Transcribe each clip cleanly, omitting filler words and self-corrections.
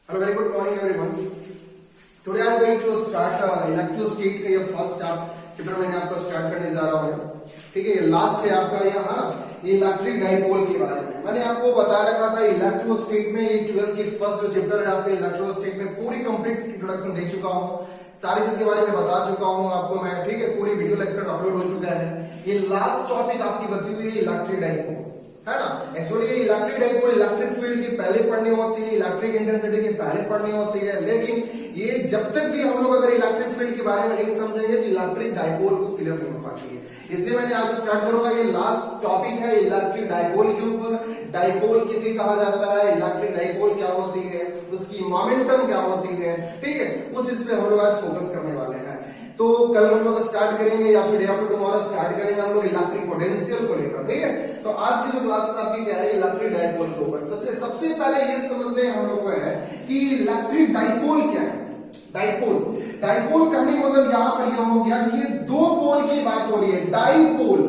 Hello, very good morning everyone. Today I am going to start electrostate का ये first chapter मैंने आपको start करने जा रहा हूँ. ठीक है, ये लास्ट है आपका यहाँ ये इलेक्ट्रिक डाइपोल के बारे में मैंने आपको बता रखा था. इलेक्ट्रोस्टेट में ये 12th की फर्स्ट जो चैप्टर है आपके इलेक्ट्रोस्टेट में पूरी कंप्लीट इंट्रोडक्शन दे चुका हूँ, सारी चीज के बारे में बता चुका हूँ आपको मैं. ठीक है, पूरी वीडियो लेक्चर अपलोड हो चुका है. ये लास्ट टॉपिक आपकी बची हुई है इलेक्ट्रिक डाइपोल, है ना. एक्चुअली ये इलेक्ट्रिक डाइपोल इलेक्ट्रिक फील्ड की पहले पढ़नी होती है, इलेक्ट्रिक इंटेंसिटी की पहले पढ़नी होती है. लेकिन ये जब तक भी हम लोग अगर इलेक्ट्रिक फील्ड के बारे में नहीं समझेंगे तो इलेक्ट्रिक डाइपोल को क्लियर नहीं हो पाती है. इसलिए मैंने आज स्टार्ट करूंगा. ये लास्ट टॉपिक है इलेक्ट्रिक डाइपोल के ऊपर. डाइपोल किसे कहा जाता है, इलेक्ट्रिक डाइपोल क्या होती है, उसकी मोमेंटम क्या होती है. ठीक है, उस इस पे हम लोग आज फोकस करने वाले हैं. तो कल हम लोग स्टार्ट करेंगे या फिर डे आफ्टर टुमारो स्टार्ट करेंगे हम लोग इलेक्ट्रिक पोटेंशियल को लेकर. ठीक है, तो आज की जो क्लास आपकी क्या है इलेक्ट्रिक डाइपोल के ऊपर. सबसे पहले ये समझने हम लोग को है कि इलेक्ट्रिक डाइपोल क्या है. डाइपोल कहने का मतलब यहाँ पर यह हो गया कि ये दो पोल की बात हो रही है, डाइपोल.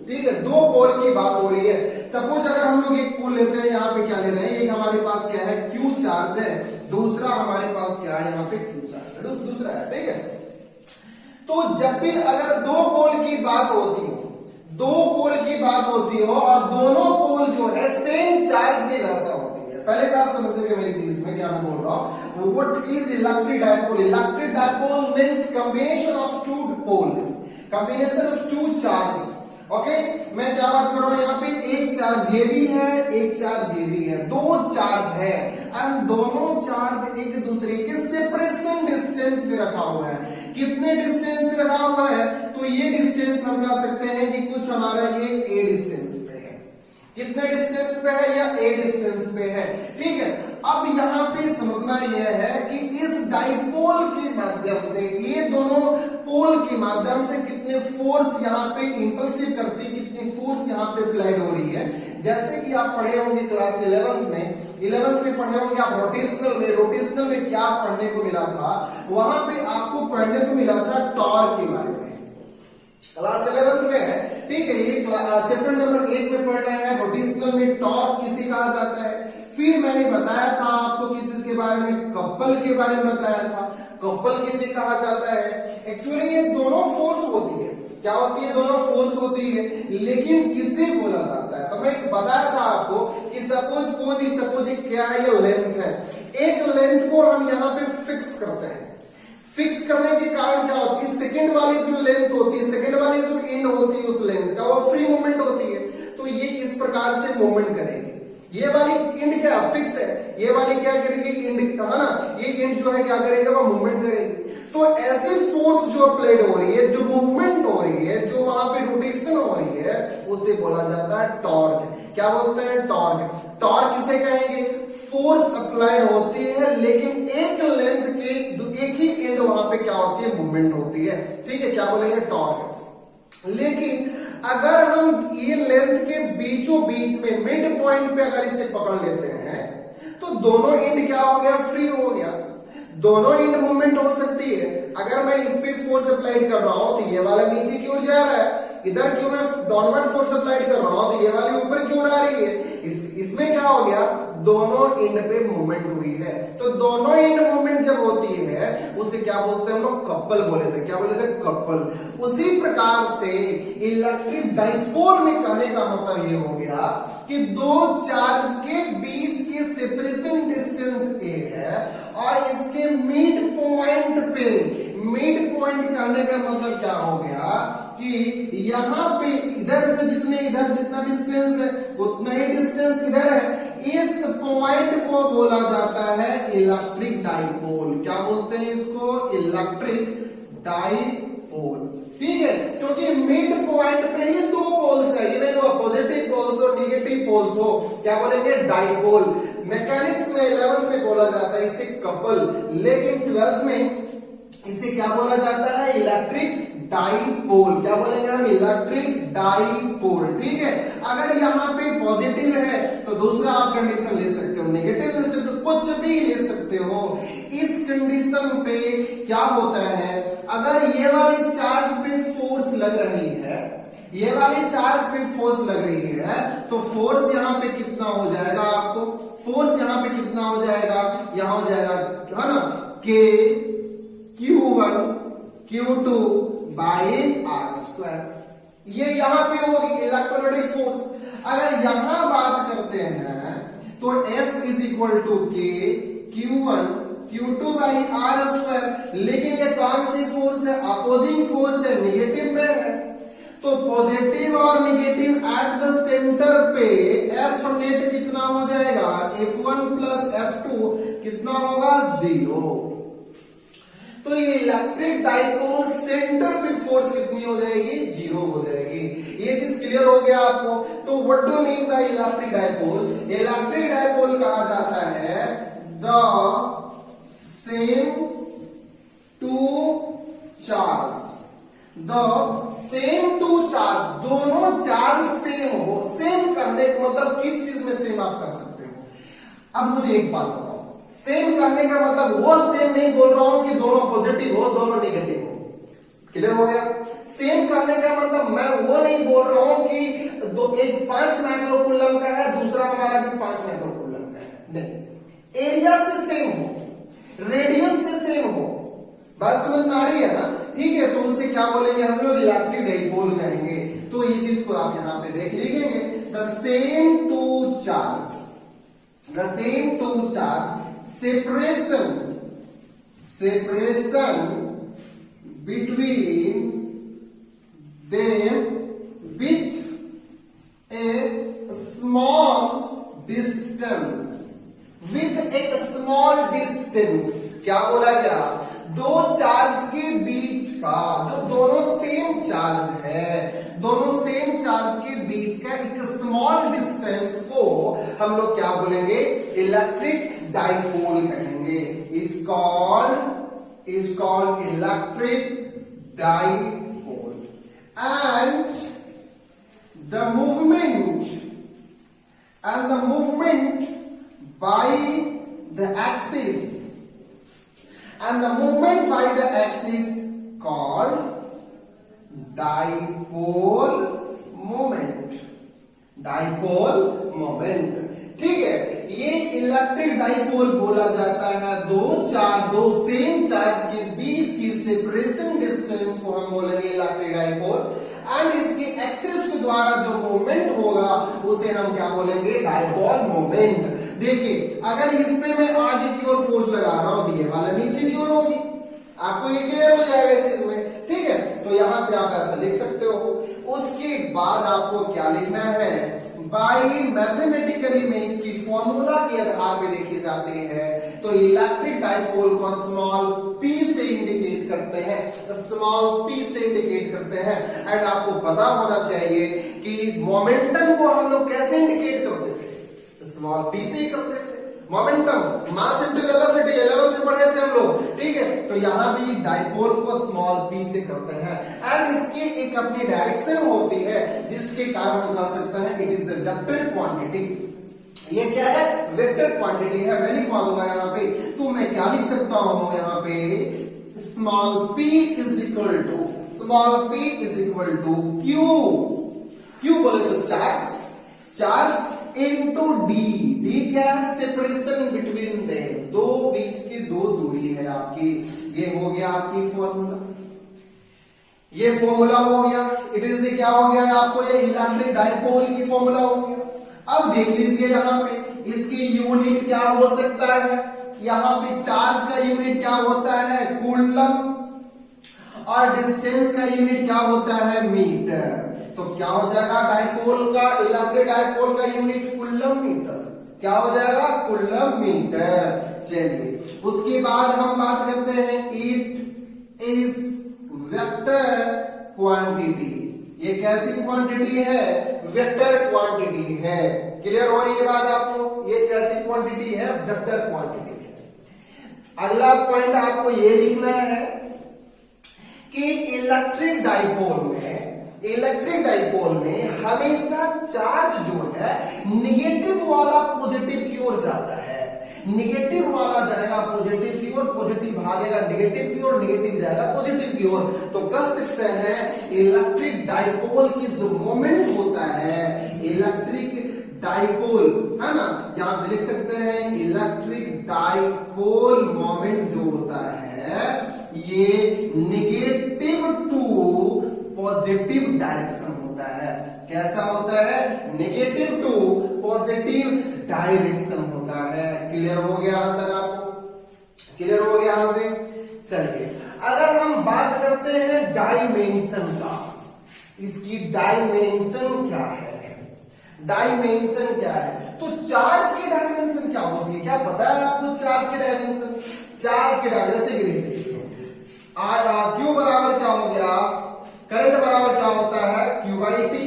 ठीक है, दो पोल की बात हो रही है. सपोज अगर हम लोग एक पोल लेते हैं, यहाँ पे क्या ले रहे हैं, एक हमारे पास क्या है क्यू चार्ज है, दूसरा हमारे पास क्या है यहाँ पे क्यू चार्ज है, दूसरा है. ठीक है, तो जब भी अगर दो पोल की बात होती हो और दोनों पोल जो है सेम चार्ज की वैसा होती है. पहले बात समझिएगा मेरी चीज में क्या मैं बोल रहा हूं. What is electric dipole? Electric dipole means combination of two poles, combination of two charge. Okay, मैं क्या बात कर रहा हूं यहाँ पे, एक चार्ज ये भी है, एक चार्ज ये भी है, दो चार्ज है एंड दोनों चार्ज एक दूसरे के सेपरेशन डिस्टेंस पे रखा हुआ है. कितने डिस्टेंस पे रखा हुआ है, तो ये डिस्टेंस हम कह सकते हैं कि कुछ हमारा ये ए डिस्टेंस पे है. कितने डिस्टेंस पे है, या ए डिस्टेंस पे है. ठीक है, अब यहाँ पे समझना यह है कि इस डाइपोल के माध्यम से ये दोनों पोल के माध्यम से कितने फोर्स यहाँ पे इंपल्सिव करती, कितनी फोर्स यहाँ पे अप्लाइड हो रही है. जैसे कि आप पढ़े होंगे क्लास 11th में पढ़े होंगे आप रोटेशनल में क्या पढ़ने को मिला था, वहां पे आपको पढ़ने को मिला था टॉर्क के बारे में. क्लास 11th में है. ठीक है, ये चैप्टर नंबर 8 में पढ़ रहे हैं. रोटेशनल में टॉर्क किसे कहा जाता है. फिर मैंने बताया था आपको किस के बारे में, कपल के बारे में बताया था. कपल किसे कहा जाता है. एक्चुअली ये दोनों फोर्स होती है, क्या होती है, दोनों फोर्स होती है, लेकिन किसे बोला जाता है. तो मैं बताया था आपको कि सपोज एक क्या है, ये लेंथ है. एक लेंथ को हम यहाँ पे फिक्स करते हैं. फिक्स करने के कारण क्या होती है, सेकंड वाली जो लेंथ होती है, सेकंड वाली जो एंड होती है उस लेंथ का वो फ्री मूवमेंट होती है. तो ये इस प्रकार से मूवमेंट करेगी. ये वाली एंड क्या फिक्स है, ये वाली क्या करेगी, एंड है ना, ये एंड जो है क्या करेगा, वो मूवमेंट करेगी. तो ऐसे फोर्स जो अप्लाइड हो रही है, जो मूवमेंट हो रही है, जो वहां पे रोटेशन हो रही है, उसे बोला जाता है टॉर्क. क्या बोलते हैं, टॉर्क. टॉर्क किसे कहेंगे, फोर्स अप्लाइड होती है लेकिन एक लेंथ के एक ही एंड वहां पे क्या होती है, मूवमेंट होती है. ठीक है, क्या बोलेंगे, टॉर्क. लेकिन अगर हम ये लेंथ के बीचों बीच में मिड पॉइंट पे अगर इसे पकड़ लेते हैं तो दोनों एंड क्या हो गया, फ्री हो गया. दोनों एंड मूवमेंट हो सकती है. अगर मैं इस पे फोर्स अप्लाइड कर रहा हूं तो ये वाला नीचे की ओर जा रहा है, इधर क्यों मैं डाउनवर्ड फोर्स अप्लाइड कर रहा हूं तो ये वाली ऊपर क्यों आ रही है. इसमें क्या हो गया, दोनों एंड पे मूवमेंट हुई है. तो दोनों एंड मूवमेंट जब होती है उसे क्या बोलते हैं हम लोग, कपल बोले थे. क्या बोले थे, कपल. उसी प्रकार से इलेक्ट्रिक डाइपोल में कहने का मतलब ये हो गया कि दो चार्ज के बीच के सेपरेशन डिस्टेंस ए है और इसके मिड पॉइंट करने का मतलब क्या हो गया कि यहाँ पे इधर से जितना डिस्टेंस है उतना ही डिस्टेंस इधर है. इस पॉइंट को बोला जाता है इलेक्ट्रिक डाइपोल. क्या बोलते हैं इसको, इलेक्ट्रिक डाइपोल. ठीक है, क्योंकि मिड पॉइंट पे ही दो पोल्स है, इवन वो पॉजिटिव पोल्स हो निगेटिव पोल्स हो, क्या बोलेंगे, डाइपोल. मैकेनिक्स में 11th में बोला जाता है इसे कपल, लेकिन 12th में इसे क्या बोला जाता है, इलेक्ट्रिक डाइपोल. क्या बोलेंगे हम, इलेक्ट्रिक डाइपोल. ठीक है, अगर यहाँ पे पॉजिटिव है तो दूसरा आप कंडीशन ले सकते हो, नेगेटिव ले सकते हो, कुछ भी ले सकते हो. इस कंडीशन पे क्या होता है, अगर ये वाली चार्ज पे फोर्स लग रही है, ये वाली चार्ज पे फोर्स लग रही है तो फोर्स यहाँ पे कितना हो जाएगा आपको, फोर्स यहाँ पे कितना हो जाएगा, यहाँ हो जाएगा है ना K Q1 Q2 by R²। ये यहाँ पे होगी इलेक्ट्रोस्टैटिक फोर्स। अगर यहां बात करते हैं तो F is equal to K Q1 Q2 by R²। लेकिन ये कौन सी फोर्स है, अपोजिंग फोर्स है, निगेटिव में है। तो पॉजिटिव और निगेटिव एट द सेंटर पे F नेट कितना हो जाएगा, F1 प्लस F2 कितना होगा, 0। तो ये इलेक्ट्रिक डाइपोल सेंटर पे फोर्स कितनी हो जाएगी, 0 हो जाएगी। ये चीज क्लियर हो गया आपको। तो what do mean by electric dipole? Electric dipole कहा जाता है the same two charge, the same two charge, दोनों चार्ज सेम हो। सेम करने का मतलब किस चीज में सेम आप कर सकते हो। अब मुझे एक बात बताओ, सेम करने का मतलब वो सेम नहीं बोल रहा हूं कि दोनों पॉजिटिव हो दोनों निगेटिव हो। क्लियर हो गया? सेम करने का मतलब मैं वो नहीं बोल रहा हूं कि एक 5 माइक्रोकूलम का है, दूसरा हमारा भी 5 माइक्रोकूलम का है। नहीं, एरिया से सेम हो, रेडियस से सेम हो। बात समझ में आ रही है ना? ठीक है, तो उसे क्या बोलेंगे हम लोग, इलेक्ट्रिक डाइपोल कहेंगे। तो ये चीज को आप यहां पे देख लीजिए, the same two charge, the same two charge separation between them with a small distance, with a small distance। क्या बोला गया, दो चार्ज के बीच का, जो दोनों सेम चार्ज है, दोनों सेम चार्ज के बीच का एक स्मॉल डिस्टेंस को हम लोग क्या बोलेंगे, इलेक्ट्रिक डाइपोल कहेंगे। Is called electric dipole. And the movement by the axis, and the movement by the axis called dipole moment, dipole moment। ठीक है, ये इलेक्ट्रिक डाइपोल बोला जाता है दो सेम चार्ज के बीच की सेपरेशन डिस्टेंस को हम बोलेंगे इलेक्ट्रिक डाइपोल। एंड इसके एक्सिस के द्वारा जो मूवमेंट होगा उसे हम क्या बोलेंगे, डाइपोल मोमेंट। देखिए, अगर इस पे मैं आगे की ओर फोर्स लगा रहा हूं, ये वाला नीचे की ओर होगी, आपको ये क्लियर हो जाएगा इस चीज में। ठीक है, तो यहां से आप ऐसा लिख सकते हो। उसके बाद आपको क्या लिखना है, बाय मैथमेटिकली में इसकी फॉर्मूला के आधार पे देखी जाती है। तो इलेक्ट्रिक डाइपोल को स्मॉल p से इंडिकेट करते हैं, स्मॉल p से इंडिकेट करते हैं। एंड आपको पता होना चाहिए कि मोमेंटम को हम लोग कैसे इंडिकेट करते थे, स्मॉल p से ही करते थे। Momentum mass into velocity 11th में पढ़े थे हम लोग। ठीक है, तो यहां भी डाइपोल को स्मॉल p से करते हैं। एंड इसकी एक अपनी डायरेक्शन होती है जिसके कारण हम कह सकते हैं it is a vector quantity. ये क्या है, वेक्टर क्वांटिटी है। मैं लिखवा दूंगा यहाँ पे, तो मैं क्या लिख सकता हूं यहाँ पे, small p is equal to Q बोले तो चार्ज इनटू डी क्या है, सेपरेशन बिटवीन देम, दो बीच की दो दूरी है आपकी। ये हो गया आपकी फॉर्मूला, ये फॉर्मूला हो गया। इट इज क्या हो गया आपको, ये इलेक्ट्रिक डाइपोल की फॉर्मूला हो गया। अब देख लीजिए यहाँ पे इसकी यूनिट क्या हो सकता है, यहाँ पे चार्ज का यूनिट क्या होता है, कूलम, और डिस्टेंस का यूनिट क्या होता है, मीटर। तो क्या हो जाएगा, डाइपोल का, इलेक्ट्रिक डाइपोल का यूनिट कूलम मीटर। क्या हो जाएगा, कूलम मीटर। चलिए, उसके बाद हम बात करते हैं, इट इज वेक्टर क्वांटिटी। ये कैसी क्वांटिटी है, वेक्टर क्वांटिटी है। क्लियर हो रही है बात आपको, ये कैसी क्वांटिटी है, वेक्टर क्वांटिटी है। अगला पॉइंट आपको ये लिखना है कि इलेक्ट्रिक डाइपोल में हमेशा चार्ज जो है निगेटिव वाला पॉजिटिव की ओर जाता है, निगेटिव वाला जाएगा पॉजिटिव की ओर, पॉजिटिव भागेगा निगेटिव की ओर, निगेटिव जाएगा पॉजिटिव की ओर। तो कह सकते हैं इलेक्ट्रिक डाइपोल की जो मोमेंट होता है, इलेक्ट्रिक डाइपोल, है ना, यहां पे लिख सकते हैं इलेक्ट्रिक डाइपोल मोमेंट जो होता है ये नेगेटिव टू पॉजिटिव डायरेक्शन होता है। कैसा होता है? नेगेटिव टू पॉजिटिव डायरेक्शन होता है। क्लियर हो गया यहां तक आपको? क्लियर हो गया यहां से? चलिए अगर हम बात करते हैं डायमेंशन का, इसकी डायमेंशन क्या है? डायमेंशन क्या है? तो चार्ज की डायमेंशन क्या होती है? क्या पता है आपको चार्ज की डायमेंशन? चार्ज की डायमेंशन जैसे कि देखिए क्यू बराबर क्या हो गया? करंट बराबर क्या होता है? Q by T.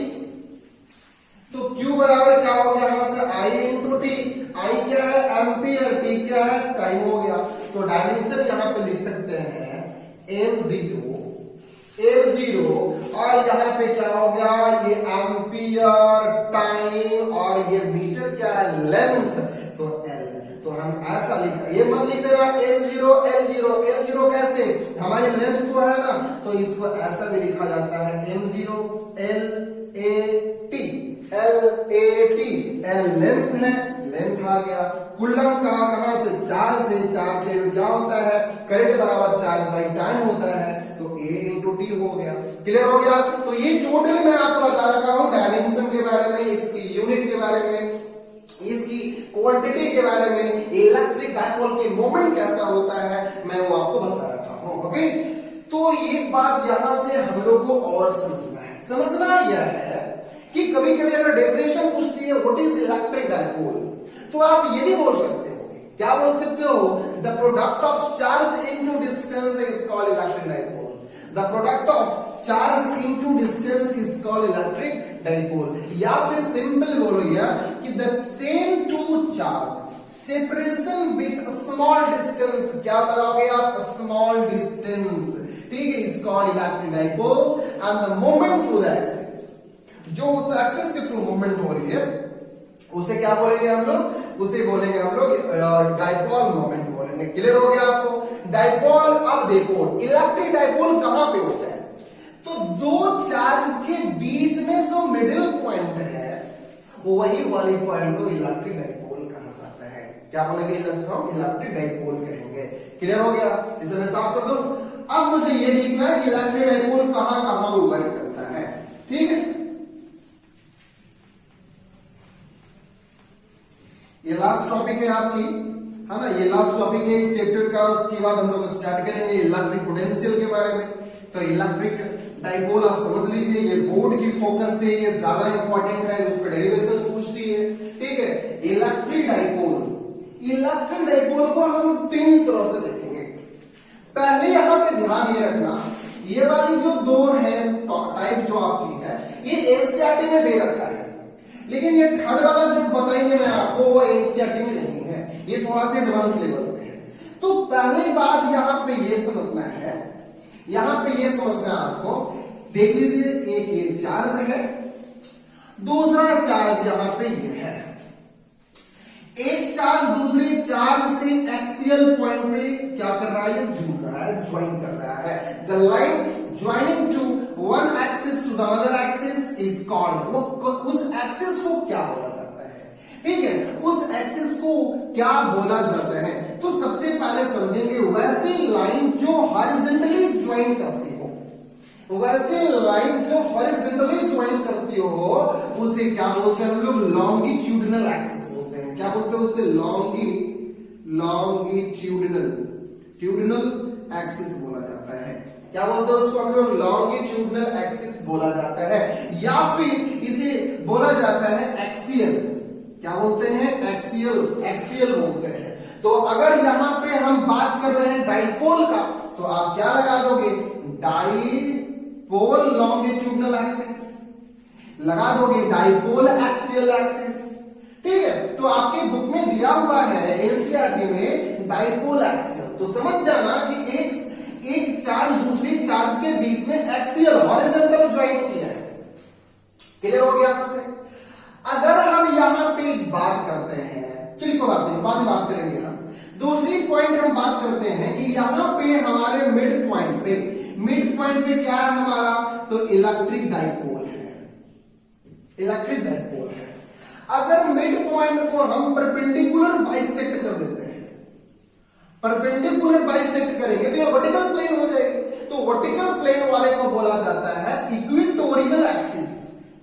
तो क्यू बराबर क्या हो गया यहां से? आई इंटू टी। आई क्या है? एम्पियर। टी क्या है? टाइम हो गया। तो डायमेंशन यहां पे लिख सकते हैं m0 और यहां पे क्या हो गया? ये एम्पियर, टाइम और ये मीटर क्या है? लेंथ, तो L। तो हम ऐसा लिखा, ये मत लिख देना m0 L0 कैसे? हमारी लेंथ तो है ना, तो इसको ऐसा भी लिखा जाता है m0 LAT। L लेंथ है, लेंथ आ गया। कूलम कहां से? चार्ज से। चार्ज से क्या होता है? करंट बराबर चार्ज बाई टाइम होता है, तो A इंटू टी हो गया। क्लियर हो गया? तो ये टोटली मैं आपको बता रहा हूं डायमेंशन के बारे में, इसकी यूनिट के बारे में, इसकी क्वांटिटी के बारे में, इलेक्ट्रिक डाइपोल की मोमेंट कैसा होता है, मैं वो आपको बता रहा हूं। ओके, तो ये बात यहां से हम लोग को और समझना है। समझना यह है कि कभी कभी अगर डेफिनेशन पूछती है व्हाट इज इलेक्ट्रिक डाइपोल, तो आप ये भी बोल सकते हो, क्या बोल सकते हो? The product of charge into distance is called electric dipole. The product of charge into distance is called electric dipole. या फिर सिंपल बोलो कि the same two charge separation with small distance, क्या बनाओगे आप? स्मॉल डिस्टेंस, ठीक है, is called electric dipole. And the moment through the axis, जो उस एक्सिस के थ्रू मूवमेंट हो रही है उसे क्या बोलेंगे हम लोग? उसे बोलेंगे हम लोग डाइपोल मोमेंट बोलेंगे। क्लियर हो गया आपको? डाइपोल, अब देखो इलेक्ट्रिक डाइपोल कहां पे होता है? तो दो चार्ज के बीच में जो मिडिल पॉइंट है वही वाली पॉइंट को इलेक्ट्रिक डाइपोल कहा जाता है। क्या बोलेंगे? इलेक्ट्रिक डाइपोल कहेंगे। क्लियर हो गया? इसे मैं साफ कर दूं। अब मुझे ये देखना है कि इलेक्ट्रिक डाइपोल कहां कहां वर्क करता है। ठीक है, ये लास्ट टॉपिक है आपकी, है ना, ये लास्ट टॉपिक है इस चैप्टर का। उसके बाद हम लोग स्टार्ट करेंगे इलेक्ट्रिक पोटेंशियल के बारे में। तो इलेक्ट्रिक डाइपोल आप समझ लीजिए, ये बोर्ड की फोकस से ये ज्यादा इंपॉर्टेंट है, उस पर डेरिवेशन पूछती है। ठीक है, इलेक्ट्रिक डाइपोल को हम तीन तरह से देखेंगे। पहले यहां पे ध्यान ये रखना, ये वाली जो दो है टाइप जो आपकी है ये एनसीईआरटी में दे रखा है, लेकिन ये थर्ड वाला जो बताएंगे मैं आपको वो एनसीईआरटी में नहीं है, ये थोड़ा सा एडवांस लेवल पे है। तो पहली बात यहां पे ये समझना है, यहां पे ये समझना आपको, देख लीजिए एक ये चार्ज है, दूसरा चार्ज यहां पे ये है। एक चार्ज दूसरे चार्ज से एक्सियल पॉइंट पे क्या कर रहा है? जुड़ रहा है, ज्वाइन कर रहा है। The line joining to one axis to the other axis is called, उस एक्सिस को क्या बोला जाता है? ठीक है, उस एक्सिस को क्या बोला जाता है? तो सबसे पहले समझेंगे वैसी लाइन जो हॉरिजॉन्टली ज्वाइन करती हो, वैसे लाइन जो हॉरिजॉन्टली ज्वाइन करती हो उसे क्या बोलते हैं हम लोग? लॉन्गिट्यूडिनल एक्सिस बोलते हैं। क्या बोलते हैं उसे? लॉन्गिट्यूडिनल एक्सिस बोला जाता है। क्या बोलते हैं उसको हम लोग? लॉन्गिट्यूडिनल एक्सिस बोला जाता है, या फिर इसे बोला जाता है एक्सियल। क्या बोलते हैं? एक्सियल बोलते हैं। तो अगर यहां पे हम बात कर रहे हैं डाइपोल का, तो आप क्या लगा दोगे? डाइपोल लॉन्गिट्यूडिनल एक्सिस लगा दोगे, डाइपोल एक्सियल एक्सिस। ठीक है, तो आपके बुक में दिया हुआ है एनसीईआरटी में डाइपोल एक्सियल। तो समझ जाना कि एक चार्ज दूसरी चार्ज के बीच में एक्सियल हॉरिजॉन्टल ज्वाइन किया है। क्लियर हो गया आपसे? अगर हम यहां पे बात करते हैं, चलिए कोई बात नहीं, बाद में बात करेंगे हम। दूसरी पॉइंट हम बात करते हैं कि यहां पे हमारे मिड पॉइंट पे क्या है हमारा? तो इलेक्ट्रिक डाइपोल है, इलेक्ट्रिक डाइपोल है। अगर मिड पॉइंट को हम परपेंडिकुलर बाइसेक्ट कर देते हैं, परपेंडिकुलर बाइसेक्ट करेंगे तो ये वर्टिकल प्लेन हो जाएगी। तो वर्टिकल प्लेन वाले को बोला जाता है इक्वेटोरियल एक्सिस।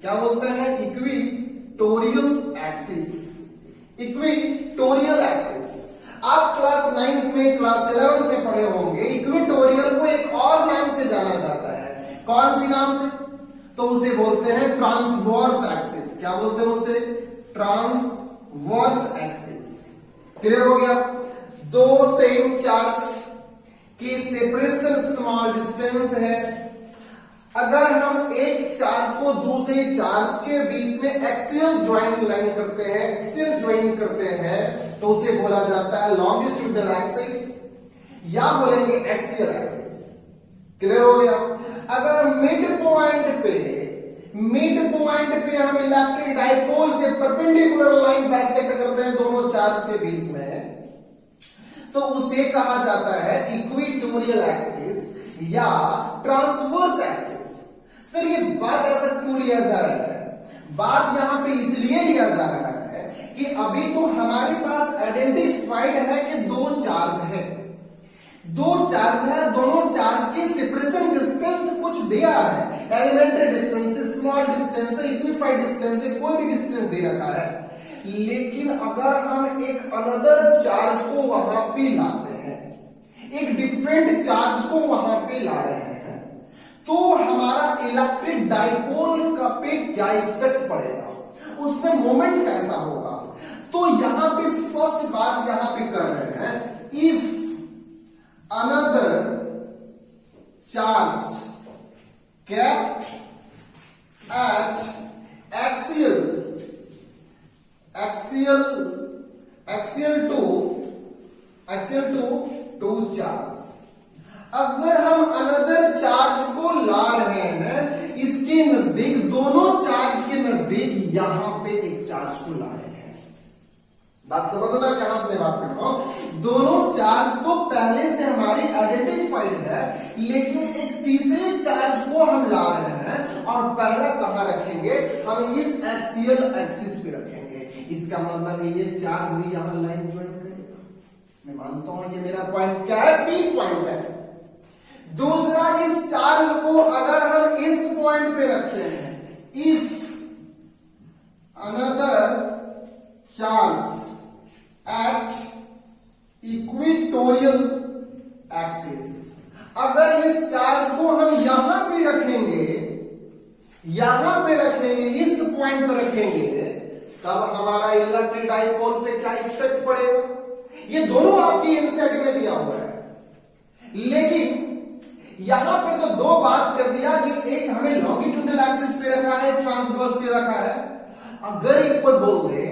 क्या बोलते हैं? Equatorial axis, equatorial axis. आप क्लास 9 में, क्लास 11 में पढ़े होंगे, इक्वेटोरियल को एक और नाम से जाना जाता है। कौन सी नाम से? तो उसे बोलते हैं ट्रांसवर्स एक्सिस। क्या बोलते हैं उसे? Transverse axis. क्लियर हो गया? दो सेम चार्ज की सेपरेशन स्मॉल डिस्टेंस है। अगर हम एक चार्ज को दूसरे चार्ज के बीच में एक्सियल ज्वाइंट लाइन करते हैं, एक्सियल ज्वाइन करते हैं, तो उसे बोला जाता है लॉन्गिट्यूडनल एक्सिस या बोलेंगे एक्सियल एक्सिस। क्लियर हो गया? अगर मिड पॉइंट पे हम इलेक्ट्रिक डाइपोल से परपेंडिकुलर लाइन बाइसेक्ट करते हैं दोनों चार्ज के बीच में, तो उसे कहा जाता है इक्वेटोरियल एक्सिस या ट्रांसवर्स एक्सिस। सर ये बात ऐसा क्यों लिया जा रहा है? बात यहां पे इसलिए लिया जा रहा है कि अभी तो हमारे पास आइडेंटिफाइड है कि दो चार्ज है, दो चार्ज है, दोनों चार्ज की सेपरेशन डिस्टेंस कुछ दिया है, एलिमेंट्री डिस्टेंस, स्मॉल डिस्टेंस, इक्विफाइड डिस्टेंस, कोई भी डिस्टेंस दे रखा है। लेकिन अगर हम एक अनदर चार्ज को वहां पे लाते हैं, एक डिफरेंट चार्ज को वहां पे ला रहे हैं, तो हमारा इलेक्ट्रिक डाइपोल का पे क्या इफेक्ट पड़ेगा, उसमें मोमेंट कैसा होगा। तो यहां पे फर्स्ट बात यहां पे कर रहे हैं, if another charge kept at axial to two charge। अगर हम अनदर चार्ज को ला रहे हैं इसके नजदीक, दोनों चार्ज के नजदीक यहां पे एक चार्ज को ला रहे हैं। बात समझना कहां से बात कर रहा हूं? दोनों चार्ज को पहले से हमारी आइडेंटिफाइड है, लेकिन एक तीसरे चार्ज को हम ला रहे हैं और पहला कहां रखेंगे? हम इस एक्सियल एक्सिस पे रखेंगे। इसका मतलब है ये चार्ज भी यहां लाइन ज्वाइन करेगा। मैं मानता हूं ये मेरा पॉइंट क्या है? पी पॉइंट है। दूसरा, इस चार्ज को अगर हम इस पॉइंट पे रखते हैं, if another charge at equatorial axis, अगर इस चार्ज को हम यहां पे रखेंगे, इस पॉइंट पे रखेंगे, तब हमारा इलेक्ट्रिक डाइपोल पे क्या इफेक्ट पड़ेगा? ये दोनों आपकी एनसीईआरटी में दिया हुआ है, लेकिन यहां पर तो दो बात कर दिया कि एक हमें लॉन्गिट्यूडनल एक्सिस पे रखा है, ट्रांसवर्स पे रखा है। अगर एक कोई बोल दे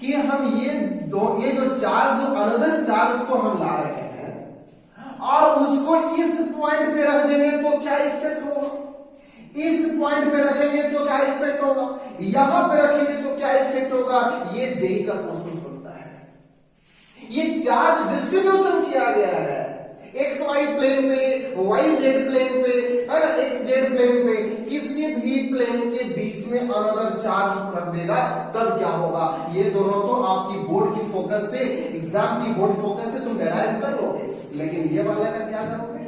कि हम ये जो चार्ज, अनदर चार्ज को हम ला रहे हैं और उसको इस पॉइंट पे रख देंगे तो क्या इफेक्ट होगा, इस पॉइंट पे रखेंगे तो क्या इफेक्ट होगा, यहां पे रखेंगे तो क्या इफेक्ट होगा, ये जेई का क्वेश्चन बनता है। ये चार्ज डिस्ट्रीब्यूशन किया गया है एक्स वाई प्लेन पे, वाई जेड प्लेन पे, है ना, एक्स जेड प्लेन पे, किसी भी प्लेन के बीच में अनदर चार्ज रख देगा तब क्या होगा। ये दोनों तो आपकी बोर्ड की फोकस से, एग्जाम की बोर्ड फोकस से तुम डेराइव कर लोगे, लेकिन ये वाला का क्या करोगे?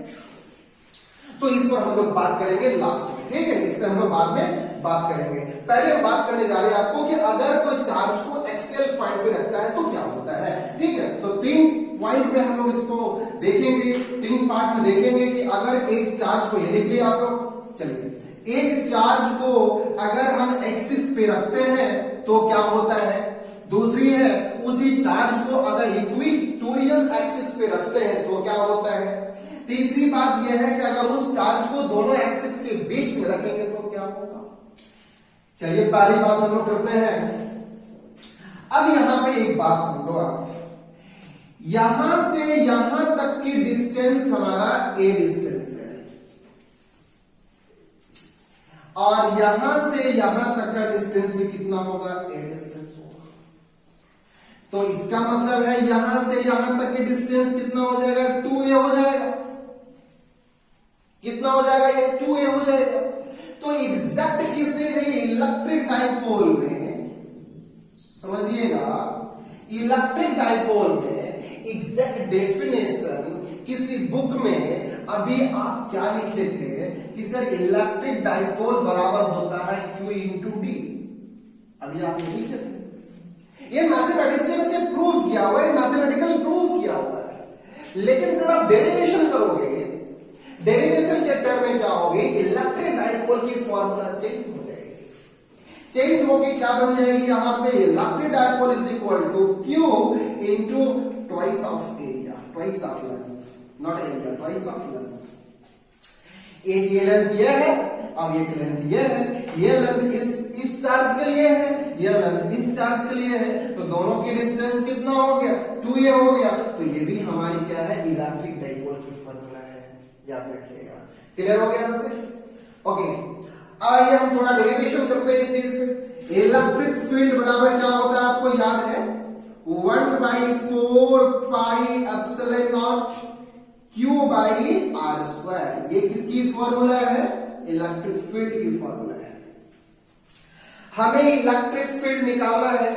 तो इस पर हम लोग बात करेंगे लास्ट में, ठीक है? इस पर हम लोग बाद में बात करेंगे। पहले बात करने जा रहे हैं आपको कि अगर कोई चार्ज को एक्सियल पॉइंट पे रखता है तो क्या होता है, ठीक है? तो 3 पॉइंट पे हम लोग इसको देखेंगे, 3 पार्ट में देखेंगे कि अगर एक चार्ज को, ये लिख लिया आप लोग, चलिए, एक चार्ज को अगर हम एक्सिस पे रखते हैं तो क्या होता है। दूसरी है, उसी चार्ज को अगर इक्वेटोरियल एक्सिस पे रखते हैं तो क्या होता है। तीसरी बात यह है कि अगर उस चार्ज को दोनों एक्सिस के बीच में रखेंगे तो क्या होगा। चलिए पहली बात हम लोग करते हैं। अब यहां पे एक बात समझो आप, यहां से यहां तक की डिस्टेंस हमारा ए डिस्टेंस है और यहां से यहां तक का डिस्टेंस भी कितना होगा, ए डिस्टेंस होगा। तो इसका मतलब है यहां से यहां तक की डिस्टेंस कितना हो जाएगा, 2a हो जाएगा। कितना हो जाएगा, ये 2a हो जाएगा। तो एग्जैक्ट किसी भी इलेक्ट्रिक डाइपोल में, समझ इलेक्ट्रिक डाइपोल में एग्जैक्ट डेफिनेशन किसी बुक में अभी आप क्या लिखे थे कि सर इलेक्ट्रिक डाइपोल बराबर होता है Q इंटू डी। अभी आप यही लिखे थे, ये मैथमेटिशियन से प्रूव किया हुआ है, मैथमेटिकल प्रूव किया हुआ है। लेकिन जब आप डेरिवेशन करोगे, डेरिवेशन के टर्म में क्या होगी, इलेक्ट्रिक डाइपोल की फॉर्मूला चेंज हो जाएगी। चेंज होगी क्या बन जाएगी, यहां पे electric dipole is equal to Q into twice of area, twice of length, not area, twice of length. एक ये लेंथ ये है और एक लेंथ ये है, ये लेंथ इस चार्ज के लिए है, ये लेंथ इस चार्ज के लिए है, तो दोनों की डिस्टेंस कितना हो गया, 2 ये हो गया। तो ये भी हमारी क्या है, इलेक्ट्रिक डाइपोल की फॉर्मूला है, याद रखिएगा। क्लियर हो गया यहां से? ओके, आइए हम थोड़ा डेरिवेशन करते हैं इस चीज पे। इलेक्ट्रिक फील्ड बराबर क्या होता है, आपको याद है, 1/4 pi epsilon naught Q by R square. ये किसकी फॉर्मूला है, इलेक्ट्रिक फील्ड की फॉर्मूला है। हमें इलेक्ट्रिक फील्ड निकालना है,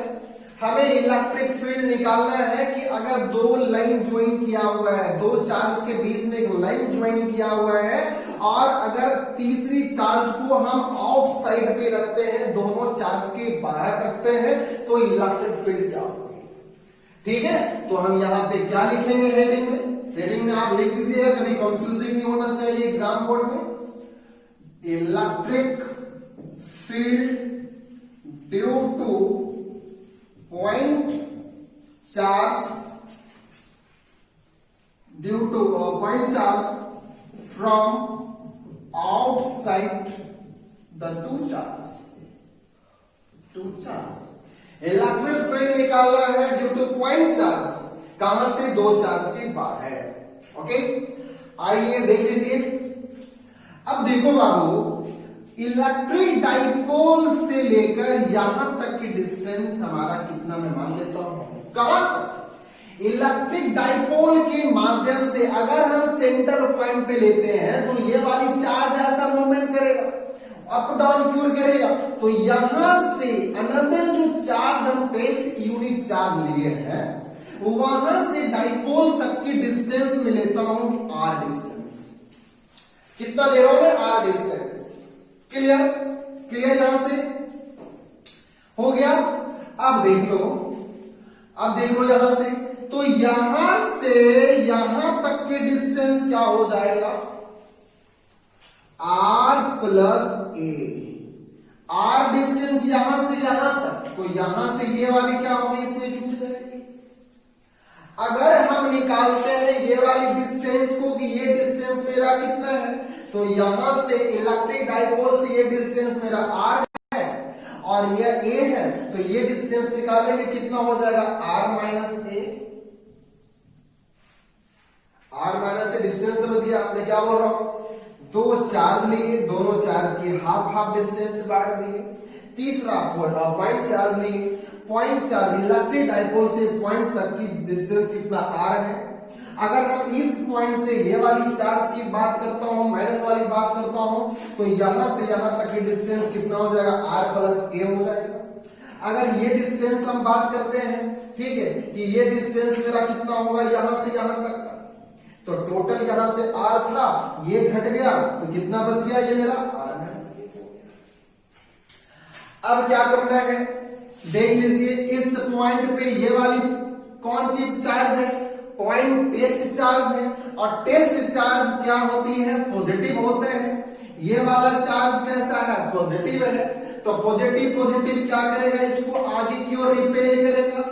हमें इलेक्ट्रिक फील्ड निकालना है कि अगर दो लाइन ज्वाइन किया हुआ है, दो चार्ज के बीच में एक लाइन ज्वाइन किया हुआ है, और अगर तीसरी चार्ज को हम आउट साइड पे रखते हैं, दोनों चार्ज के बाहर रखते हैं, तो इलेक्ट्रिक फील्ड क्या होगी। ठीक है, तो हम यहां पे क्या लिखेंगे हेडिंग में, हेडिंग में आप लिख दीजिए, कभी कंफ्यूजिंग नहीं होना चाहिए एग्जाम बोर्ड में। Electric field due to point charge, due to point charge from outside the two charge, two charge. Electric field निकालना है ड्यू टू पॉइंट चार्ज, कहां से, दो चार्ज के बाहर। ओके, आइए देख लीजिए। अब देखो बाबू, इलेक्ट्रिक डाइपोल से लेकर यहां तक की डिस्टेंस हमारा कितना, मैं मान लेता हूं, कहां तक, इलेक्ट्रिक डाइपोल के माध्यम से अगर हम सेंटर पॉइंट पे लेते हैं तो ये वाली चार्ज ऐसा मूवमेंट करेगा, अप डाउन क्योर करेगा, तो यहां से अनदर जो चार्ज हम टेस्ट यूनिट चार्ज लिए हैं, वहां से डाइपोल तक की डिस्टेंस में लेता हूं R डिस्टेंस। कितना ले रहा हूं मैं, R डिस्टेंस। क्लियर, क्लियर यहां से हो गया। अब देख लो, अब देख लो यहां से, तो यहां से यहां तक की डिस्टेंस क्या हो जाएगा, R plus A। R distance यहां से यहां तक, तो यहां से ये वाली क्या होगी, इसमें जुट जाएगी। अगर हम निकालते हैं ये वाली डिस्टेंस को कि ये डिस्टेंस मेरा कितना है, तो यहां से इलेक्ट्रिक डाइपोल से ये डिस्टेंस मेरा R है और ये A है, तो ये डिस्टेंस निकालेंगे कितना हो जाएगा, R minus A। R minus A distance समझ गया आपने क्या बोल रहा हूं, दो चार्ज लिए, दोनों चार्ज के हाफ हाफ डिस्टेंस बांट दिए। तीसरा पॉइंट चार्ज लिए, पॉइंट चार्ज इलेक्ट्रिक डाइपोल से पॉइंट तक की डिस्टेंस कितना R है। अगर हम इस पॉइंट से ये वाली चार्ज की बात करता हूं, माइनस वाली बात करता हूं, तो यहां से यहां तक की डिस्टेंस कितना हो जाएगा, R प्लस A हो जाएगा। अगर ये डिस्टेंस हम बात करते हैं, ठीक है, कि ये डिस्टेंस मेरा कितना होगा यहां से यहां तक का, तो टोटल यहां से R था, ये घट गया, तो कितना बच गया, ये मेरा R माइनस A हो गया। अब क्या करना है, देख लीजिए, इस पॉइंट पे ये वाली कौन सी चार्ज है, पॉइंट टेस्ट चार्ज है, और टेस्ट चार्ज क्या होती है, पॉजिटिव होते हैं। ये वाला चार्ज कैसा है, पॉजिटिव है, तो पॉजिटिव पॉजिटिव क्या करेगा, इसको आगे की ओर रिपेल करेगा,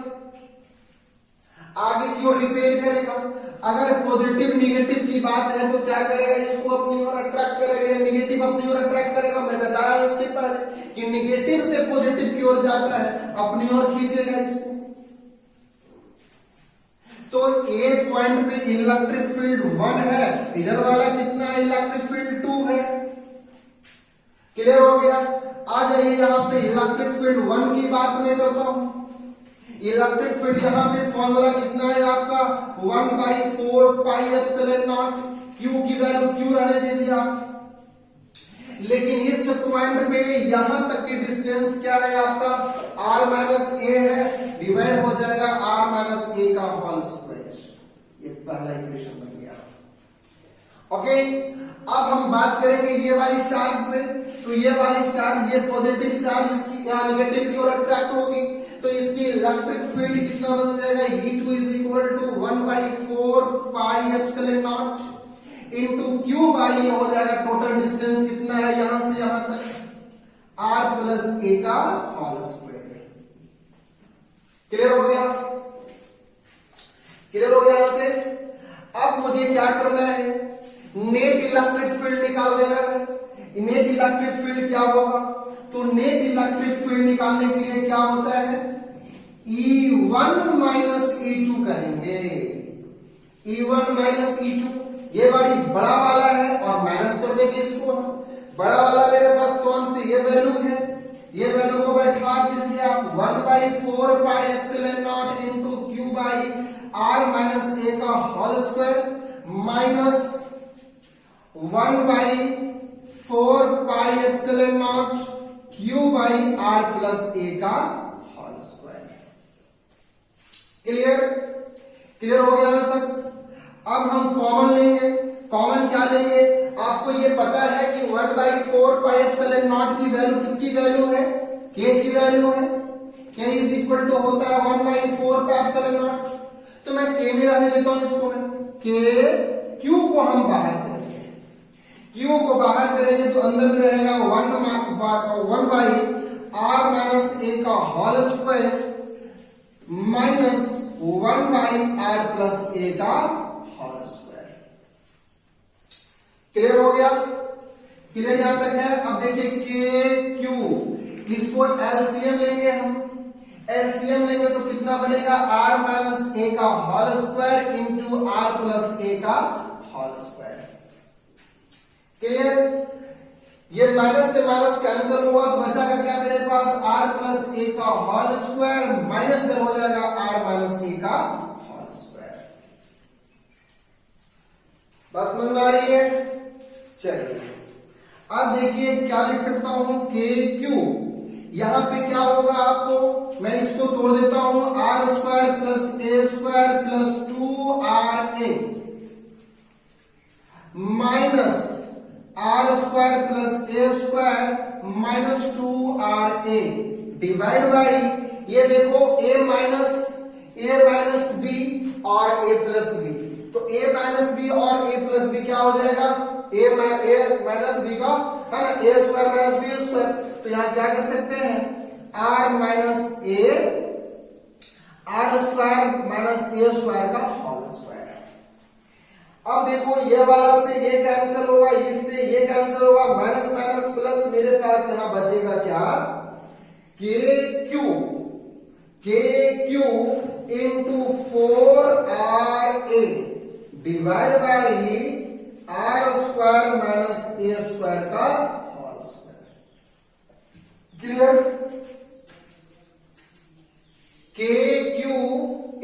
आगे की ओर रिपेल करेगा। अगर पॉजिटिव निगेटिव की बात है तो क्या करेगा, इसको अपनी ओर अट्रैक्ट करेगा, निगेटिव अपनी ओर अट्रैक्ट करेगा। मैं बताया इसके पहले कि निगेटिव से पॉजिटिव की ओर जाता है, अपनी ओर खींचेगा इसको। तो ए पॉइंट पे इलेक्ट्रिक फील्ड 1 है, इधर वाला कितना है, इलेक्ट्रिक फील्ड 2 है। क्लियर हो गया। आ जाइए यहाँ पे इलेक्ट्रिक फील्ड 1 की बात मैं करता हूं। इलेक्ट्रिक फील्ड यहाँ पे फॉर्मूला कितना है आपका, 1/4 पाई एप्सिलॉन नॉट, क्यू की वैल्यू क्यू रहने दीजिए आप। लेकिन इस पॉइंट पे यहां तक की डिस्टेंस क्या है आपका, R माइनस A है, डिवाइड हो जाएगा R का होल स्क्वायर। ये पहला इक्वेशन बन गया। ओके, अब हम बात करेंगे ये वाली चार्ज पे। तो ये वाली चार्ज, ये पॉजिटिव चार्ज इसकी यहाँ नेगेटिव की ओर अट्रैक्ट होगी, तो इसकी इलेक्ट्रिक फील्ड कितना बन जाएगा, E2 is equal to 1/4 pi epsilon naught into Q by हो जाएगा टोटल डिस्टेंस कितना है यहां से यहां तक, R प्लस A का होल स्क्वायर। क्लियर हो गया? क्लियर हो गया यहां से? अब मुझे क्या करना है, नेट इलेक्ट्रिक फील्ड निकाल देना है। नेट इलेक्ट्रिक फील्ड क्या होगा, तो नेट इलेक्ट्रिक फील्ड निकालने के लिए क्या होता है, E1 माइनस E2 करेंगे। E1 माइनस E2, ये बड़ी बड़ा वाला है और माइनस कर देंगे इसको हम। बड़ा वाला मेरे पास कौन सी ये वैल्यू है, ये वैल्यू को बैठा दीजिए आप 1/4 pi epsilon naught into Q by R minus A का whole square minus 1/4 pi epsilon naught Q by R plus A का होल स्क्वायर। क्लियर? क्लियर हो गया सर? अब हम कॉमन लेंगे। कॉमन क्या लेंगे, आपको ये पता है कि 1/4 पाई एप्सिलॉन नॉट की वैल्यू किसकी वैल्यू है, K की वैल्यू है। K इज इक्वल टू होता है 1/4 पाई एप्सिलॉन नॉट। तो मैं K में रहने देता हूं इसको, मैं K, Q को हम बाहर करेंगे। Q को बाहर करेंगे तो अंदर में रहेगा 1 बाई R माइनस A का whole square minus 1 by R plus A का होल स्क्वायर। क्लियर हो गया? क्लियर यहां तक है? अब देखिए K Q, इसको एलसीएम लेंगे हम। एलसीएम लेंगे तो कितना बनेगा, R माइनस A का whole square into R plus A का होल स्क्वायर। क्लियर? ये माइनस से माइनस कैंसिल हुआ तो बचागा क्या मेरे पास, R प्लस A का होल स्क्वायर माइनस इधर हो जाएगा R माइनस A का होल स्क्वायर। बस समझ में आ रही है? चलिए अब देखिए क्या लिख सकता हूं, K Q, यहां पे क्या होगा आपको, मैं इसको तोड़ देता हूं, R square plus A square plus 2RA minus R square plus A square minus 2RA divide by, ये देखो A माइनस B और A प्लस B, तो A माइनस B और A प्लस B क्या हो जाएगा, A माइनस B का है ना, A square minus B square. तो यहां क्या कर सकते हैं, R minus A, R square minus A square का होल स्क्वायर। अब देखो ये वाला से ये कैंसिल होगा, इससे ये कैंसिल होगा, माइनस माइनस प्लस, मेरे पास यहां बचेगा क्या, K Q into 4RA divide by R square minus A square का whole square. Clear? KQ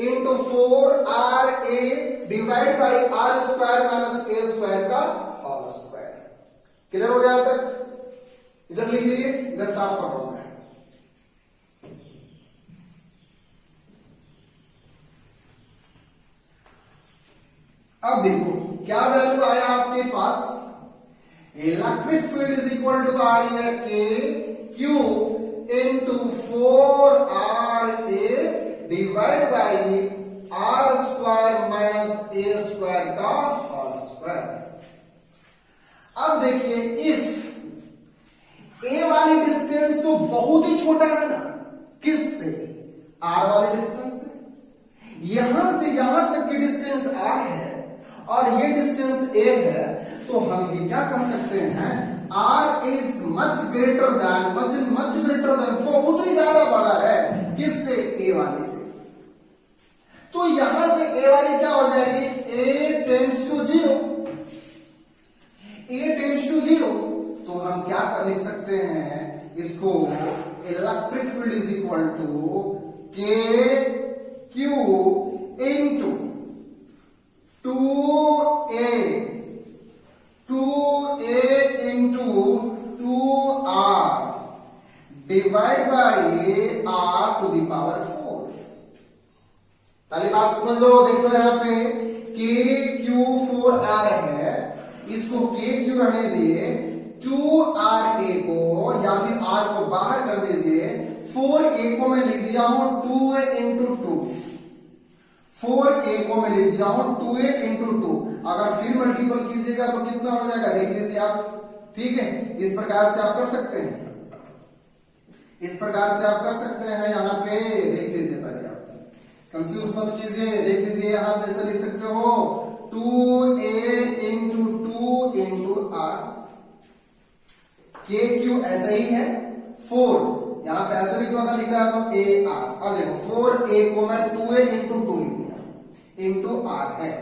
into 4RA divide by R square minus A square का होल स्क्वायर। क्लियर हो गया अब तक? इधर लिख लीजिए, इधर साफ कर रहा हूं मैं। अब देखो क्या वैल्यू आया आपके पास, electric field is equal to आ रही है K Q into 4RA divide by R square minus A square का होल स्क्वायर। अब देखिए इफ A वाली डिस्टेंस तो बहुत ही छोटा है ना, किससे, R वाले डिस्टेंस से। यहां से यहां तक की डिस्टेंस R है और ये डिस्टेंस A है, तो हम ये क्या कर सकते हैं, R is much greater than, बहुत ही ज्यादा बड़ा है किससे, A वाली से। तो यहां से A वाली क्या हो जाएगी, A tends to 0, A tends to 0, तो हम क्या कर लिख सकते हैं इसको, electric field is equal to K Q into 2A into 2R divide by R to the power 4। पहली बात समझ लो, देखो यहाँ पे KQ4R है, इसको KQ रहने दिए, 2RA को या फिर R को बाहर कर दीजिए, 4A को मैं लिख दिया हूं 2A into 2, 4A को मैं लिख दिया हूं 2A into 2। अगर फिर मल्टीपल कीजिएगा तो कितना हो जाएगा देख लीजिए आप, ठीक है। इस प्रकार से आप कर सकते हैं, इस प्रकार से आप कर सकते हैं। यहाँ पे देख लीजिए, पहले आप कंफ्यूज मत कीजिए, देख लीजिए यहां से ऐसे लिख सकते हो 2A into 2 into R, KQ ऐसा ही है, 4 यहां पे ऐसे भी तो अगर लिख रहा है तो AR। अब देखो 4A को मैं 2A into 2 लिख दिया into R है,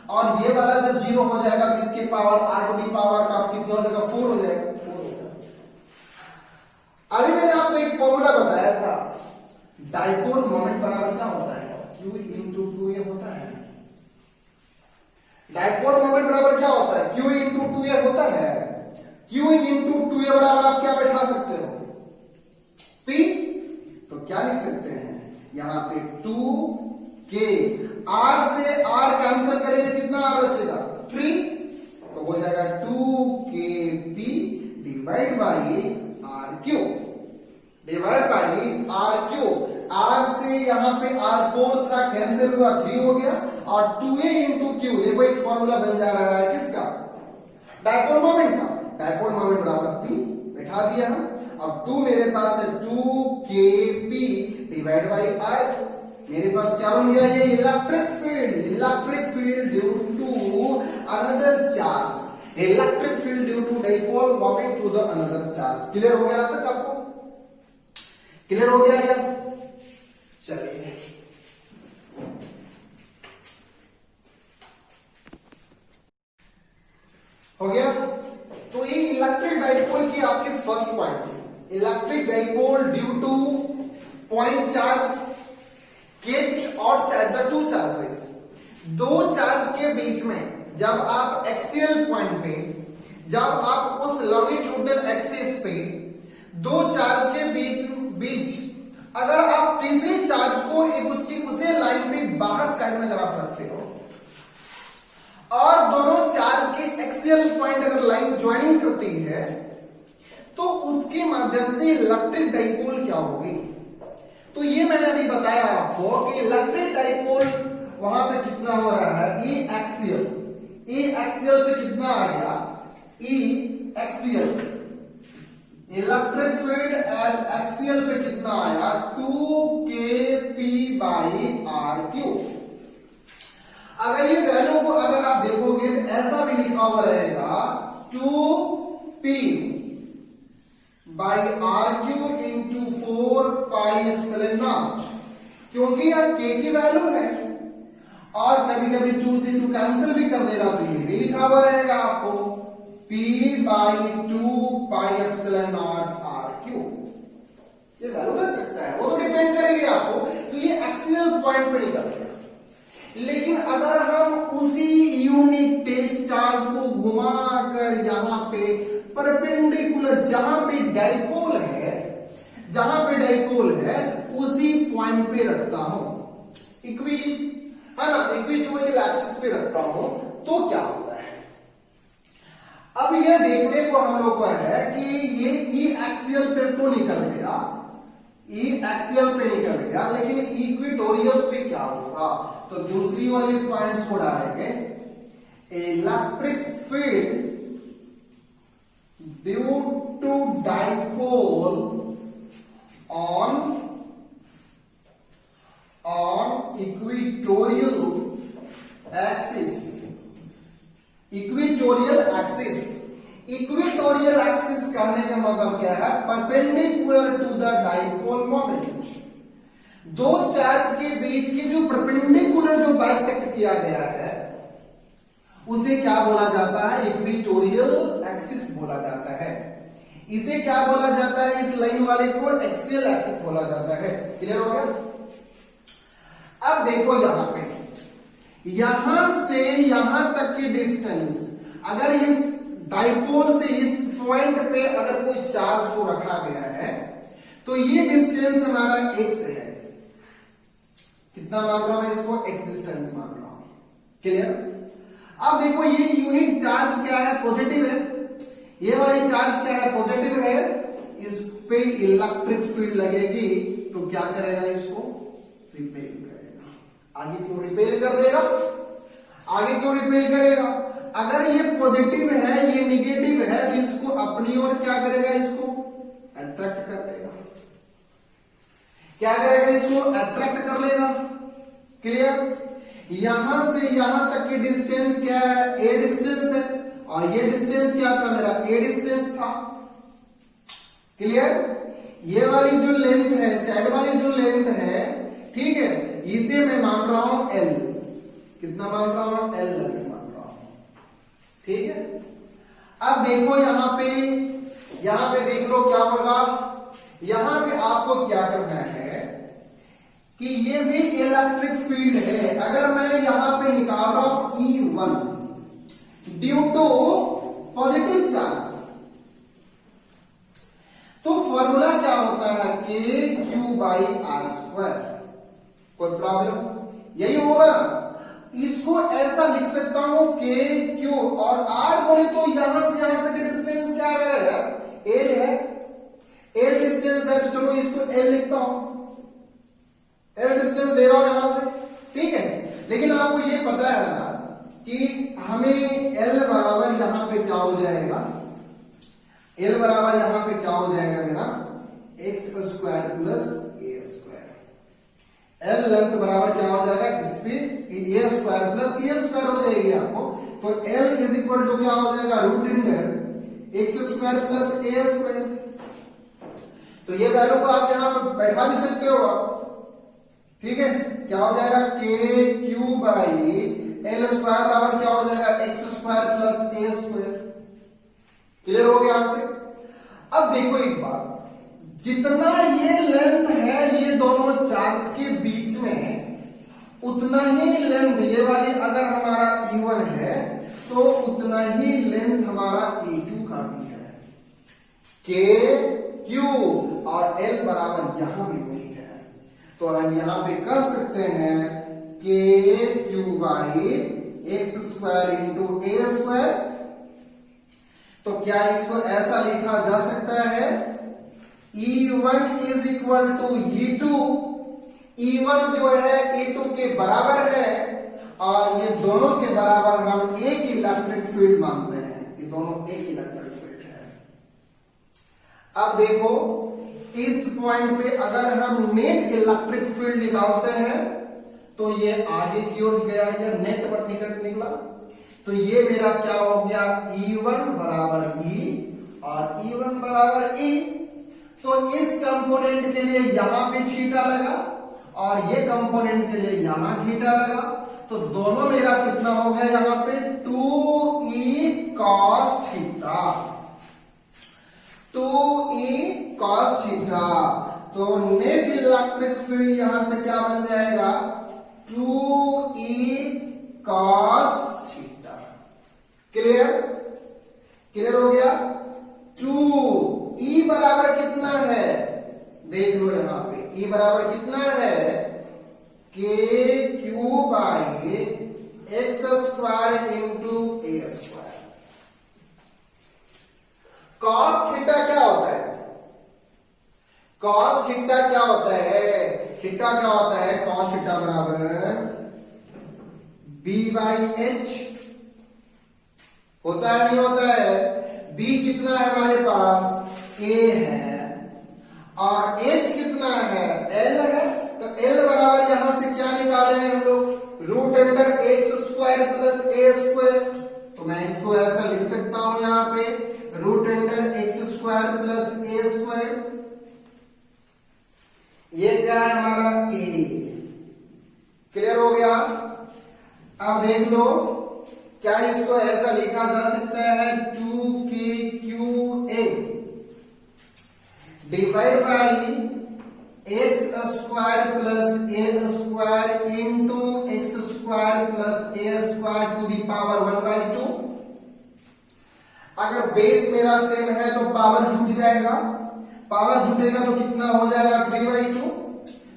और ये वाला जब 0 हो जाएगा तो इसके power R to the power का कितना हो जाएगा, 4 हो जाएगा, 4 हो जाएगा। अभी मैंने आपको एक फॉर्मूला बताया था, डाइपोल मोमेंट बराबर क्या होता है, Q into 2A होता है। डाइपोल मोमेंट बराबर क्या होता है, Q into 2A होता है। Q into 2A बराबर आप क्या बैठा सकते हो, P। तो क्या लिख सकते हैं यहां पे 2K, R से R कैंसिल करेंगे, कितना R बचेगा 3, तो हो जाएगा 2KP divide by RQ, divide by RQ। R से यहां पे R4 था, कैंसिल हुआ, 3 हो गया, और 2A into Q, देखो एक फॉर्मूला बन जा रहा है किसका, डाइपोल मोमेंट का। डाइपोल मोमेंट बराबर P बैठा दिया हम। अब 2 मेरे पास है 2KP डिवाइड बाई R, मेरे पास क्या बन गया, ये electric field, electric field due to another charge, electric field due to dipole moment through the another charge. Clear हो गया अब तक आपको, क्लियर हो गया क्या, चलिए हो गया। तो ये इलेक्ट्रिक डाइपोल की आपके first point, electric dipole due to point charge get और सेट द टू चार्जेस। दो चार्ज के बीच में जब आप एक्सियल पॉइंट पे, जब आप उस लॉन्गिट्यूडनल एक्सिस पे दो चार्ज के बीच अगर आप तीसरे चार्ज को एक उसे लाइन पे बाहर साइड में अगर आप रखते हो और दोनों चार्ज के एक्सियल पॉइंट अगर लाइन ज्वाइनिंग करती है तो उसके माध्यम से इलेक्ट्रिक डाइपोल क्या होगी। तो ये मैंने अभी बताया आपको कि इलेक्ट्रिक डाइपोल वहां पे कितना हो रहा है, ई एक्सियल पे कितना आ गया, E axial, electric field at axial पे कितना आया 2kp बाई RQ। अगर ये वैल्यू को अगर आप देखोगे तो ऐसा भी लिखा हुआ रहेगा 2p by RQ into 4 pi epsilon not, क्योंकि यह k की वैल्यू है और कभी कभी 2 से 2 कैंसिल भी कर देगा तो ये भी लिखा हुआ रहेगा आपको p by 2 pi epsilon not RQ। ये वैल्यू रह सकता है, वो तो डिपेंड करेगी आपको, तो ये एक्सियल पॉइंट पे निकल गया। लेकिन अगर हम उसी यूनिट टेस्ट चार्ज को घुमाकर यहां पे परपेंडिकुलर जहां पे डाइपोल है, जहां पे डाइपोल है उसी पॉइंट पे रखता हूं, है ना, इक्विटोरियल एक्सिस पे रखता हूं, तो क्या होता है। अब यह देखने को हम लोग को है कि ये ई एक्सियल पे तो निकल गया, ई एक्सियल पे निकल गया, लेकिन इक्विटोरियल पे क्या होगा। तो दूसरी वाली पॉइंट्स को डालेंगे, electric field due to dipole on equatorial axis, equatorial axis, equatorial axis करने का मतलब क्या है, perpendicular to the dipole moment. दो चार्ज के बीच की जो परपेंडिकुलर जो बाइसेक्ट किया गया है उसे क्या बोला जाता है, इक्विटोरियल एक्सिस बोला जाता है। इसे क्या बोला जाता है, इस लाइन वाले को एक्सियल एक्सिस बोला जाता है। क्लियर हो गया। अब देखो यहां पे, यहां से यहां तक की डिस्टेंस, अगर इस डाइपोल से इस पॉइंट पे अगर कोई चार्ज को रखा गया है तो ये डिस्टेंस हमारा x है, कितना मान रहा हूं मैं इसको, x डिस्टेंस मान रहा हूं। क्लियर? अब देखो ये यूनिट चार्ज क्या है, पॉजिटिव है, ये वाली चार्ज क्या है, पॉजिटिव है, इस पे इलेक्ट्रिक फील्ड लगेगी तो क्या करेगा, इसको रिपेल करेगा। आगे क्यों रिपेल कर देगा, आगे क्यों रिपेल करेगा, अगर ये पॉजिटिव है ये निगेटिव है तो इसको अपनी ओर क्या करेगा, इसको अट्रैक्ट कर लेगा, क्या करेगा, इसको अट्रैक्ट कर लेगा। क्लियर? यहां से यहां तक की डिस्टेंस क्या है, a डिस्टेंस है, और ये डिस्टेंस क्या था मेरा, a डिस्टेंस था। क्लियर? ये वाली जो लेंथ है, साइड वाली जो लेंथ है, ठीक है, इसे मैं मान रहा हूं l, कितना मान रहा हूं, l लेंथ मान रहा हूं। ठीक है? अब देखो यहां पे देख लो क्या होगा, यहां पे आपको क्या करना है कि ये भी इलेक्ट्रिक फील्ड है, अगर मैं यहां पे निकाल रहा हूं E1 due to positive charge, तो फॉर्मूला क्या होता है, KQ/R²। कोई प्रॉब्लम, यही होगा ना, इसको ऐसा लिख सकता हूं KQ, और R बोले तो यहां से यहां तक डिस्टेंस क्या है, L है, L डिस्टेंस है, तो चलो इसको L लिखता हूं, L डिस्टेंस दे रहा हूं यहां से। ठीक है, लेकिन आपको ये पता है ना कि हमें L बराबर यहां पे क्या हो जाएगा, L बराबर यहां पे क्या हो जाएगा मेरा, x² plus a²। L length बराबर क्या हो जाएगा, इस पे a² प्लस a² हो जाएगी आपको, तो L इज इक्वल टू क्या हो जाएगा, root under x² plus a²। तो ये वैल्यू को आप यहां पर बैठा भी सकते हो आप। ठीक है, क्या हो जाएगा, KQ/L² बराबर क्या हो जाएगा, x² प्लस a²। क्लियर हो गया यहां से? अब देखो एक बात, जितना ये लेंथ है ये दोनों चार्ज के बीच में, उतना ही लेंथ ये वाली अगर हमारा E1 है तो उतना ही लेंथ हमारा E2 का भी है। KQ और L बराबर यहां भी वही है, तो हम यहां पे कर सकते हैं KQ/x² इंटू a²। तो क्या इसको ऐसा लिखा जा सकता है, E1 is equal to E2, E1 जो है E2 के बराबर है, और ये दोनों के बराबर हम एक इलेक्ट्रिक फील्ड मानते हैं, ये दोनों एक इलेक्ट्रिक फील्ड है। अब देखो इस पॉइंट पे अगर हम नेट इलेक्ट्रिक फील्ड निकालते हैं तो ये आगे की ओर गया, ये नेट पर निकला, तो ये मेरा क्या हो गया, E1 बराबर E और E1 बराबर E। तो इस कंपोनेंट के लिए यहां पे थीटा लगा और ये कंपोनेंट के लिए यहां थीटा लगा, तो दोनों मेरा कितना हो गया यहां पे 2E cos theta, 2E cos theta. तो नेट इलेक्ट्रिक फील्ड यहां से क्या बन जाएगा, 2E cos theta. Clear? Clear हो गया? 2E बराबर कितना है, देख लो यहां पे E बराबर कितना है, KQ/x² into a²। cos theta क्या होता है, cos थीटा क्या होता है, थीटा क्या होता है, cos थीटा बराबर B/h होता है, नहीं होता है, B कितना है हमारे पास, A है, और H कितना है, L है, तो L बराबर यहां से क्या निकाले हैं हम लोग, root under x² plus a²। तो मैं इसको ऐसा लिख सकता हूं यहां पे, root under x² plus a²। ये क्या है हमारा A। क्लियर हो गया? अब देख लो, क्या इसको ऐसा लिखा जा सकता है, 2KQA divide by x² plus a² into x² plus a² to the power 1/2। अगर बेस मेरा सेम है तो पावर जुट जाएगा, पावर जुटेगा तो कितना हो जाएगा, 3/2।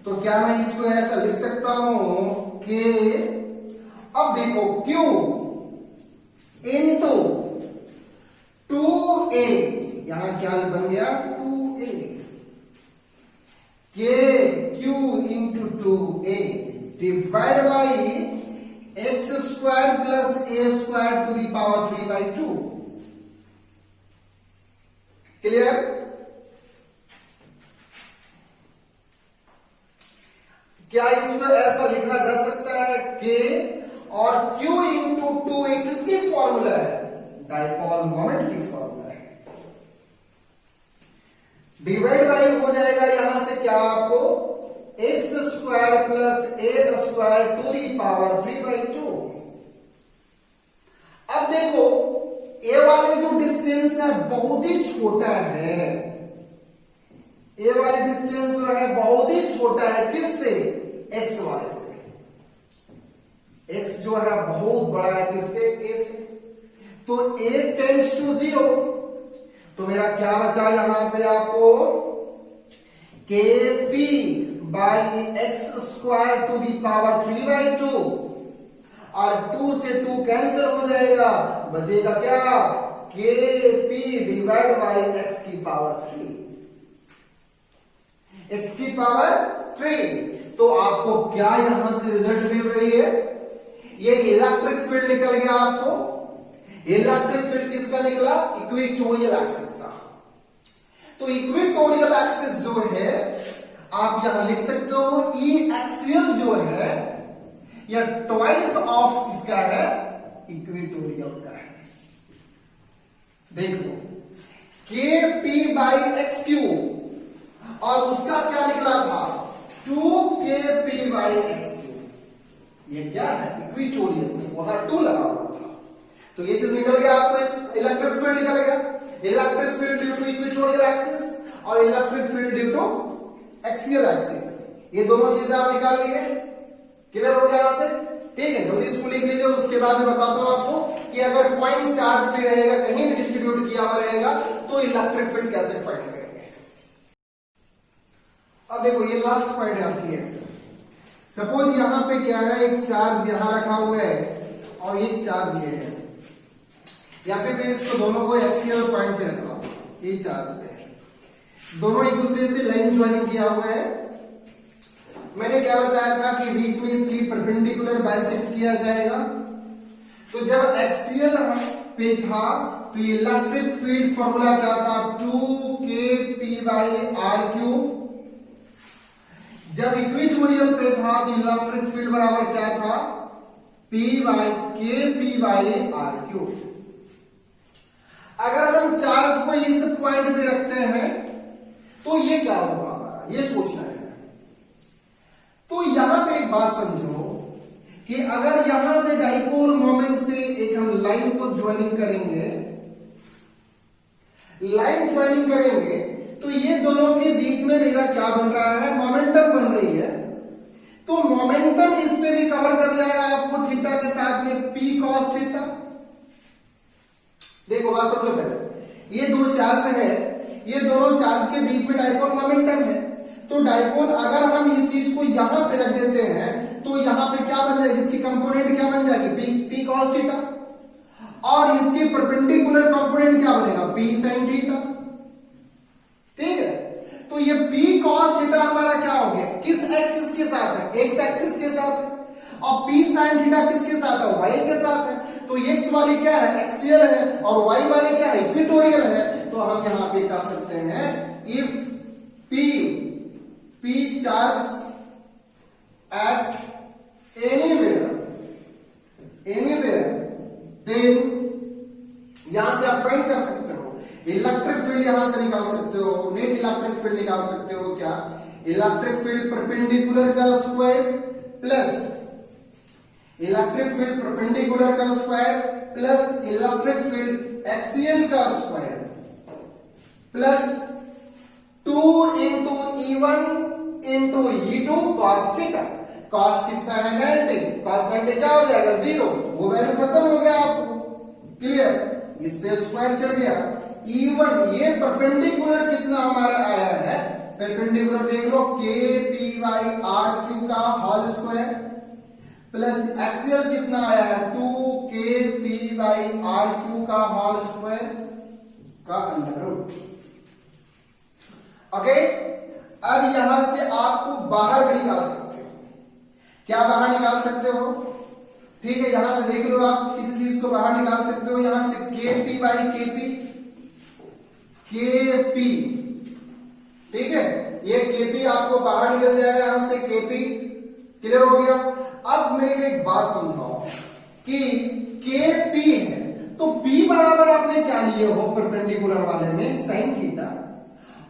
तो तो क्या मैं इसको ऐसा लिख सकता हूं कि अब देखो Q इंटू 2a, यहां क्या बन गया 2a, K Q into 2a divide by x square plus a square to the power 3/2। Clear? क्या इसमें ऐसा लिखा जा सकता है के और Q इंटू 2a किसकी फॉर्मूला है? डाइपोल मोमेंट की फॉर्मूला है। डिवाइड बाई हो जाएगा यहां से क्या आपको x square plus a square to the power 3/2। अब देखो ए वाले जो डिस्टेंस है बहुत ही छोटा है, ए वाली डिस्टेंस जो है बहुत ही छोटा है, किससे? एक्स वाले से। एक्स जो है बहुत बड़ा है किससे? ए से। तो a टेंड्स टू 0, तो मेरा क्या बचा यहां पे आपको K P by x square to the power 3/2 और 2 से 2 कैंसिल हो जाएगा, बचेगा क्या के पी डिवाइड बाई एक्स की पावर 3, एक्स की पावर 3। तो आपको क्या यहां से रिजल्ट मिल रही है? ये इलेक्ट्रिक फील्ड निकल गया आपको। इलेक्ट्रिक फील्ड किसका निकला? इक्वेटोरियल एक्सिस का। तो इक्वेटोरियल एक्सिस जो है आप यहां लिख सकते हो ई एक्सियल जो है या ट्वाइस ऑफ इसका है इक्वेटोरियल का है। देख लो के पी बाई एक्स क्यू और उसका क्या निकला था 2 pी बाई एक्स क्यू। ये क्या है? इक्वेटोरियल, वहां 2 लगा हुआ था, तो ये चीज निकल गया आपको। इलेक्ट्रिक फील्ड निकल गया, electric field due to equatorial axis और electric field due to axial axis, ये दोनों चीजें आप निकाल लिए। क्लियर हो गया यहां से? ठीक है, जल्दी इसको लिख लीजिए। उसके बाद मैं बताता हूं आपको कि अगर पॉइंट चार्ज भी रहेगा, कहीं भी डिस्ट्रीब्यूट किया हुआ रहेगा, तो इलेक्ट्रिक फील्ड कैसे फाइंड करेंगे। अब देखो ये लास्ट पॉइंट आपकी है। सपोज यहां पे क्या है, एक चार्ज यहां रखा हुआ है और एक चार्ज ये है, या फिर मैं इसको दोनों को एक्सियल पॉइंट पे रख रहा हूं, ये चार्ज पे दोनों एक दूसरे से लाइन ज्वाइनिंग किया हुआ है। मैंने क्या बताया था कि बीच में इसकी परपेंडिकुलर बाइसेक्ट किया जाएगा। तो जब एक्सियल पे था तो इलेक्ट्रिक फील्ड फॉर्मूला क्या था 2kp/r³। जब इक्वेटोरियल पे था तो इलेक्ट्रिक फील्ड बराबर क्या था p/kp/r³। अगर हम चार्ज को इस पॉइंट पे रखते हैं तो ये क्या होगा हमारा, ये सोचना है। तो यहां पे एक बात समझो कि अगर यहां से डाइपोल मोमेंट से एक हम लाइन को ज्वाइनिंग करेंगे, लाइन ज्वाइनिंग करेंगे तो ये दोनों के बीच में मेरा क्या बन रहा है, मोमेंटम बन रही है। तो मोमेंटम इसमें भी कवर कर जाएगा आपको थीटा के साथ में p cos थीटा। देखो बात समझो पहले, ये दो चार्ज है, ये दोनों चार्ज के बीच में डाइपोल मोमेंटम है। तो डाइपोल अगर हम इस चीज को यहां पे रख देते हैं तो यहां पे क्या बन जाएगी, इसकी कंपोनेंट क्या बन जाएगी p cos थीटा, और इसकी परपेंडिकुलर कंपोनेंट क्या बनेगा p sin थीटा। ठीक है, तो ये p cos थीटा हमारा क्या हो गया, किस एक्सिस के साथ है, x एक्सिस के साथ है, और p sin थीटा किसके साथ है, y के साथ है। तो x वाली क्या है, एक्सियल है, और y वाली क्या है, इक्वेटोरियल है। तो हम यहां पे कह सकते हैं if p charge at anywhere then यहां से आप फाइंड कर सकते हो इलेक्ट्रिक फील्ड, यहां से निकाल सकते हो नेट इलेक्ट्रिक फील्ड निकाल सकते हो। क्या, इलेक्ट्रिक फील्ड परपेंडिकुलर का square plus electric field perpendicular का square plus electric field axial का square plus 2 into E1 into E2 cos थीटा। cos कितना है 90, cos 90 क्या हो जाएगा 0, वो वैल्यू खत्म हो गया आपको। क्लियर, इस पे स्क्वायर चढ़ गया। E1 ये परपेंडिकुलर कितना हमारा आया है परपेंडिकुलर देख लो के पी वाई आर क्यू का होल स्क्वायर प्लस एक्सियल कितना आया है 2 के पी वाई आर क्यू का होल स्क्वायर का अंडर रूट। ओके, अब यहां से आपको बाहर भी निकाल सकते हो। क्या बाहर निकाल सकते हो? ठीक है, यहां से देख लो, आप किसी चीज को बाहर निकाल सकते हो। यहां से के पी बाई के पी, ठीक है, ये के पी आपको बाहर निकल जाएगा यहां से के पी। क्लियर हो गया? अब मेरे को एक बात समझाओ कि के पी है तो पी बराबर आपने क्या लिए हो परपेंडिकुलर वाले में साइन थीटा,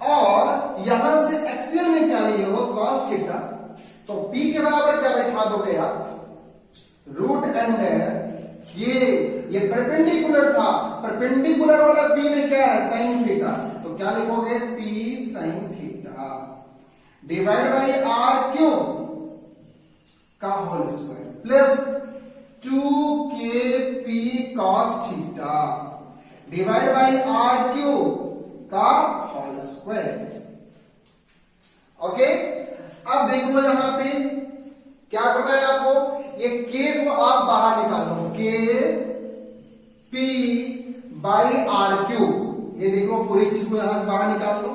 और यहां से एक्सियल में क्या लिए हो कॉस थीटा। तो पी के बराबर क्या बैठा दोगे आप? रूट अंडर ये परपेंडिकुलर था, परपेंडिकुलर वाला पी में क्या है साइन थीटा, तो क्या लिखोगे P sine theta divide by are cube का whole square plus 2 P cos theta divide by are cube का होल स्क्वायर। ओके, अब देखो यहां पे क्या करना है आपको, ये के को आप बाहर निकालो, के पी बाई आर क्यूब, ये देखो पूरी चीज को यहां से बाहर निकाल लो।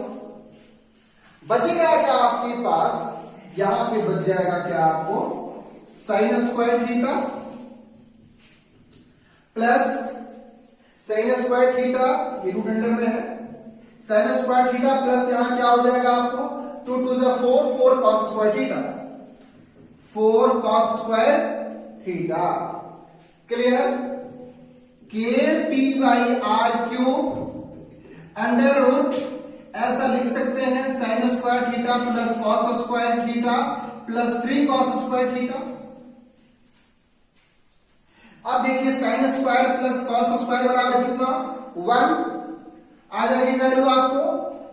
बचेगा क्या आपके पास? यहां पे बच जाएगा क्या आपको sign square theta plus sign square theta, ये रूट अंडर में है, साइन स्क्वायर थीटा प्लस यहां क्या हो जाएगा आपको 2 2 4 4 cos square theta, 4 cos square theta. Clear? K P by are cube under root ऐसा लिख सकते हैं sine square theta plus cos square theta plus 3 cos square theta. अब देखिए sine square plus cos square बराबर कितना 1 आ जाएगी वैल्यू आपको,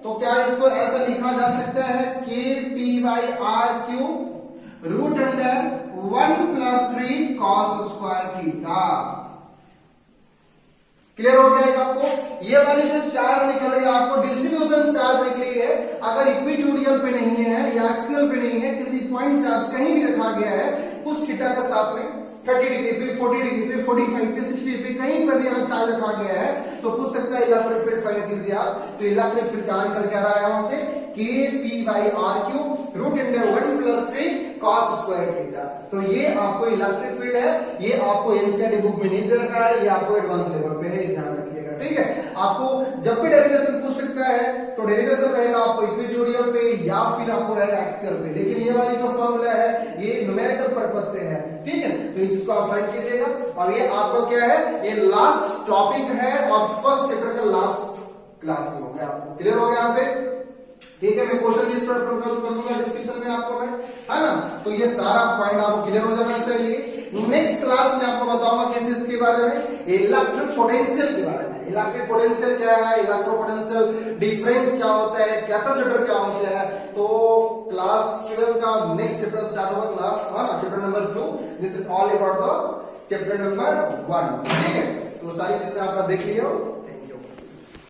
तो क्या इसको ऐसा लिखा जा सकता है K P by are cube root under 1 plus 3 cos square theta. Clear हो गया आपको? ये वाली जो चार्ज निकल रही है आपको डिस्ट्रीब्यूशन चार्ज निकली है, अगर इक्विटोरियल पे नहीं है या एक्सियल पे नहीं है, किसी पॉइंट चार्ज कहीं भी रखा गया है उस थीटा के साथ में 30 डिग्री पे 40 डिग्री पे 45 पे 60 पे कहीं पर भी अगर चार्ज रखा गया है तो पूछ सकता है इलेक्ट्रिक फील्ड फाइंड कीजिए आप। तो इलेक्ट्रिक फील्ड क्या निकल के आ रहा है वहां से K P by are cube root under 1 plus 3 cos square theta. तो ये आपको इलेक्ट्रिक फील्ड है, ये आपको एनसीईआरटी बुक में नहीं दे रखा है, ये आपको एडवांस लेवल पे है, ध्यान रखिएगा। ठीक है, आपको जब भी डेरिवेशन पूछ सकता है तो डेरिवेशन रहेगा आपको इक्वेटोरियल पे या फिर आपको रहेगा एक्सियल पे, लेकिन ये वाली जो फॉर्मूला है ये न्यूमेरिकल पर्पस से है। ठीक है, तो इसको आप फाइंड कीजिएगा। और ये आपको क्या है, ये लास्ट टॉपिक है और फर्स्ट चैप्टर का लास्ट क्लास में हो गया। आपको क्लियर हो गया यहाँ से? ठीक है, मैं क्वेश्चन लिस्ट पर प्रोग्राम कर दूंगा डिस्क्रिप्शन में आपको, मैं है ना। तो ये सारा पॉइंट आपको क्लियर हो जाना चाहिए। नेक्स्ट क्लास में आपको बताऊंगा किस इसके बारे में, इलेक्ट्रिक पोटेंशियल के बारे में। इलेक्ट्रिक पोटेंशियल क्या है, इलेक्ट्रो पोटेंशियल डिफरेंस क्या होता है, कैपेसिटर क्या होता है। तो क्लास 12 का नेक्स्ट चैप्टर स्टार्ट होगा, class 1 chapter number 2। This is all about the chapter number 1। ठीक है, तो सारी चीजें आप देख लियो।